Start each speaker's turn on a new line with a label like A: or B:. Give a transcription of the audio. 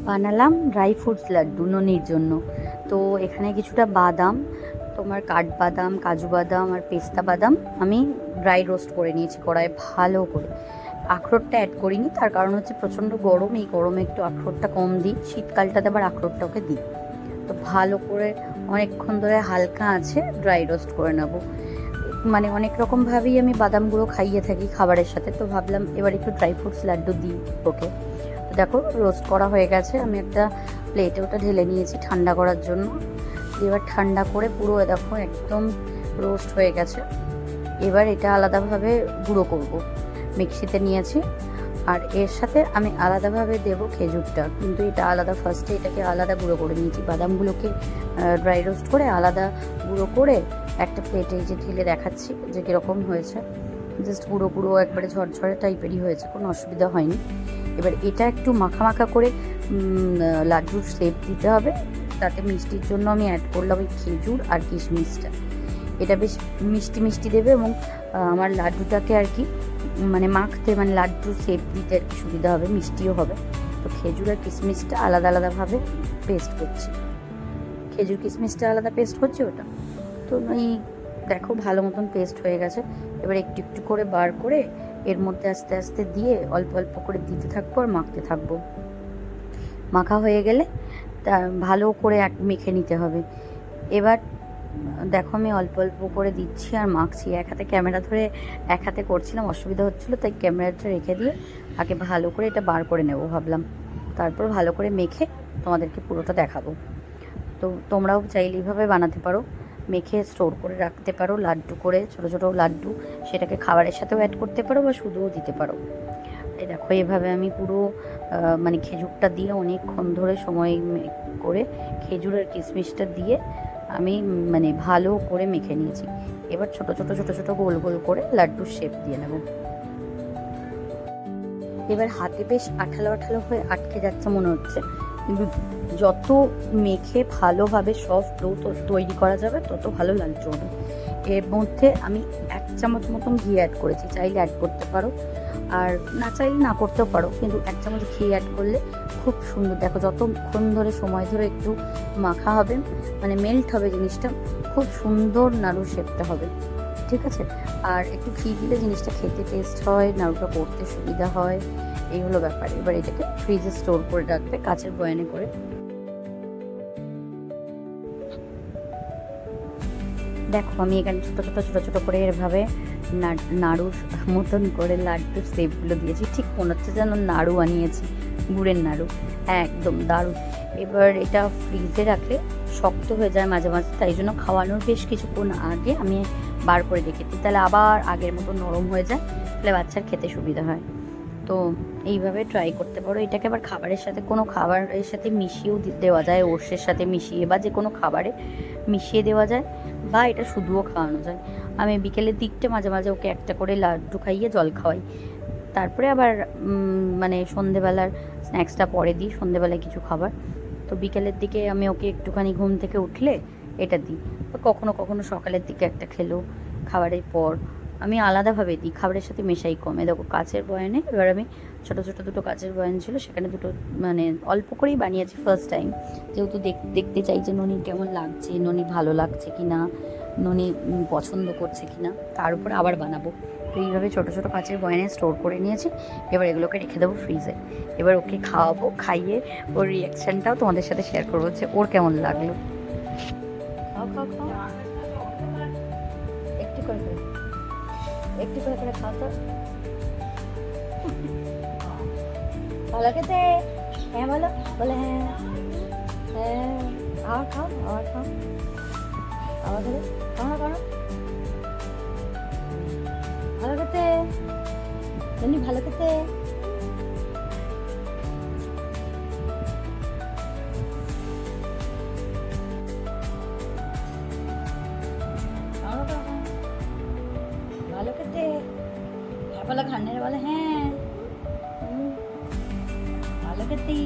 A: বানালাম dry fruits laddu ননির জন্য। তো এখানে কিছুটা বাদাম, তোমার কাঠবাদাম, কাজু বাদাম আর পেস্তা বাদাম আমি ড্রাই রোস্ট করে নিয়েছি কড়াইয়ে ভালো করে। আখরোটটা অ্যাড করিনি, তার কারণ হচ্ছে প্রচণ্ড গরম, এই গরমে একটু আখরোটটা কম দিই, শীতকালটাতে আবার আখরোটটাকে দিই। তো ভালো করে অনেকক্ষণ ধরে হালকা আছে ড্রাই রোস্ট করে নেব। মানে অনেক রকমভাবেই আমি বাদামগুলো খাইয়ে থাকি খাবারের সাথে, তো ভাবলাম এবার একটু ড্রাই ফ্রুটস লাড্ডু দিই ওকে। তো দেখো রোস্ট করা হয়ে গেছে, আমি একটা প্লেটে ওটা ঢেলে নিয়েছি ঠান্ডা করার জন্য। এবার ঠান্ডা করে পুরো দেখো একদম রোস্ট হয়ে গেছে। এবার এটা আলাদাভাবে গুঁড়ো করব, মিক্সিতে নিয়েছি। আর এর সাথে আমি আলাদাভাবে দেবো খেজুরটা, কিন্তু এটা আলাদা, ফার্স্টে এটাকে আলাদা গুঁড়ো করে নিয়েছি, বাদামগুলোকে ড্রাই রোস্ট করে আলাদা গুঁড়ো করে একটা প্লেটে যে ঢেলে দেখাচ্ছি যে কীরকম হয়েছে। জাস্ট গুঁড়ো গুঁড়ো একবারে ঝরঝরে টাইপেরই হয়েছে, কোনো অসুবিধা হয়নি। এবার এটা একটু মাখা মাখা করে লাড্ডুর শেপ দিতে হবে। তাতে মিষ্টির জন্য আমি অ্যাড করলাম ওই খেজুর আর কিশমিশটা। এটা বেশ মিষ্টি মিষ্টি দেবে এবং আমার লাড্ডুটাকে আর কি মানে মাখতে, মানে লাড্ডুর শেপ দিতে আর কি সুবিধা হবে, মিষ্টিও হবে। তো খেজুর আর কিশমিশটা আলাদা আলাদাভাবে পেস্ট করছি, খেজুর কিশমিশটা আলাদা পেস্ট করছি ওটা। তো ওই দেখো ভালো মতন পেস্ট হয়ে গেছে। এবার একটু একটু করে বার করে এর মধ্যে আস্তে আস্তে দিয়ে অল্প অল্প করে দিতে থাকবো আর মাখতে থাকবো। মাখা হয়ে গেলে তা ভালো করে মেখে নিতে হবে। এবার দেখো আমি অল্প অল্প করে দিচ্ছি আর মাখছি, এক হাতে ক্যামেরা ধরে এক হাতে করছিলাম, অসুবিধা হচ্ছিলো, তাই ক্যামেরাটা রেখে দিয়ে আগে ভালো করে এটা বার করে নেব ভাবলাম, তারপর ভালো করে মেখে তোমাদেরকে পুরোটা দেখাবো। তো তোমরাও চাইলে এইভাবে বানাতে পারো, মেখে স্টোর করে রাখতে পারো লাড্ডু করে, ছোটো ছোটো লাড্ডু, সেটাকে খাবারের সাথেও অ্যাড করতে পারো বা শুধুও দিতে পারো। এই দেখো এভাবে আমি পুরো মানে খেজুরটা দিয়ে অনেকক্ষণ ধরে সময় করে খেজুর আর কিশমিশটা দিয়ে আমি মানে ভালো করে মেখে নিয়েছি। এবার ছোটো ছোটো ছোটো ছোটো গোল গোল করে লাড্ডুর শেপ দিয়ে নেব। এবার হাতে বেশ আঠালো আঠালো হয়ে আটকে যাচ্ছে মনে হচ্ছে, কিন্তু যত মেখে ভালোভাবে সফট ডো তৈরি করা যাবে তত ভালো লাড্ডু হবে। এর মধ্যে আমি 1 চামচ মতন ঘি অ্যাড করেছি, চাইলে অ্যাড করতে পারো আর না চাইলে না করতেও পারো, কিন্তু 1 চামচ ঘি অ্যাড করলে খুব সুন্দর, দেখো যতক্ষণ ধরে সময় ধরে একটু মাখা হবে মানে মেল্ট হবে জিনিসটা, খুব সুন্দর নাড়ু শেপটা হবে। ঠিক আছে, আর একটু ঘি দিলে জিনিসটা খেতে টেস্ট হয়, নাড়ুটা করতে সুবিধা হয়, এই হলো ব্যাপার। এবার এটাকে ফ্রিজে স্টোর করে রাখবে কাচের বয়ামে করে। দেখো আমি এখানে ছোটো ছোটো ছোটো ছোটো করে এভাবে নাড়ুর মতন করে লাড্ডুর শেপগুলো দিয়েছি, ঠিক মনে হচ্ছে যেন নাড়ু বানিয়েছি, গুড়ের নাড়ু, একদম দারুণ। এবার এটা ফ্রিজে রাখলে শক্ত হয়ে যায় মাঝে মাঝে, তাই জন্য খাওয়ানোর বেশ কিছুক্ষণ আগে আমি বার করে রেখে দিই, তাহলে আবার আগের মতো নরম হয়ে যায়, তাহলে বাচ্চার খেতে সুবিধা হয়। তো এইভাবে ট্রাই করতে পারো। এটাকে আবার খাবারের সাথে, কোনো খাবারের সাথে মিশিয়েও দেওয়া যায়, ওটসের সাথে মিশিয়ে বা যে কোনো খাবারে মিশিয়ে দেওয়া যায়, বা এটা শুধুও খাওয়ানো যায়। আমি বিকেলের দিকটা মাঝে মাঝে ওকে একটা করে লাড্ডু খাইয়ে জল খাওয়াই, তারপরে আবার মানে সন্ধেবেলার স্ন্যাক্সটা পরে দিই, সন্ধেবেলায় কিছু খাবার। তো বিকেলের দিকে আমি ওকে একটুখানি ঘুম থেকে উঠলে এটা দিই, বা কখনো কখনো সকালের দিকে একটা খেলো খাবারের পর। আমি আলাদাভাবে দিই, খাবারের সাথে মেশাই কমে। দেখো কাচের বয়ানে, এবার আমি ছোটো ছোটো দুটো কাচের বয়ান ছিল, সেখানে দুটো মানে অল্প করেই বানিয়েছি ফার্স্ট টাইম, যেহেতু দেখতে চাই যে ননির কেমন লাগছে, ননি ভালো লাগছে কি না, ননি পছন্দ করছে কি না, তার উপরে আবার বানাবো। তো এইভাবে ছোটো ছোটো কাচের বয়ানে স্টোর করে নিয়েছি। এবার এগুলোকে রেখে দেবো ফ্রিজে। এবার ওকে খাওয়াবো, খাইয়ে ওর রিয়াকশানটাও তোমাদের সাথে শেয়ার করবো যে ওর কেমন লাগলো। খাও খাও খাও, একটু করে করে, একটু করে করে খাও তো। ভালো খেতে, হ্যাঁ বলো, বলে হ্যাঁ, হ্যাঁ আবার খাও, আবার খাও, আবার ধরে খাও না করো, ভালো খেতে, এমনি ভালো খেতে। ভালো খেতে, হ্যাঁ বলে ঘান্নের বলে হ্যাঁ, ভালো খেতে।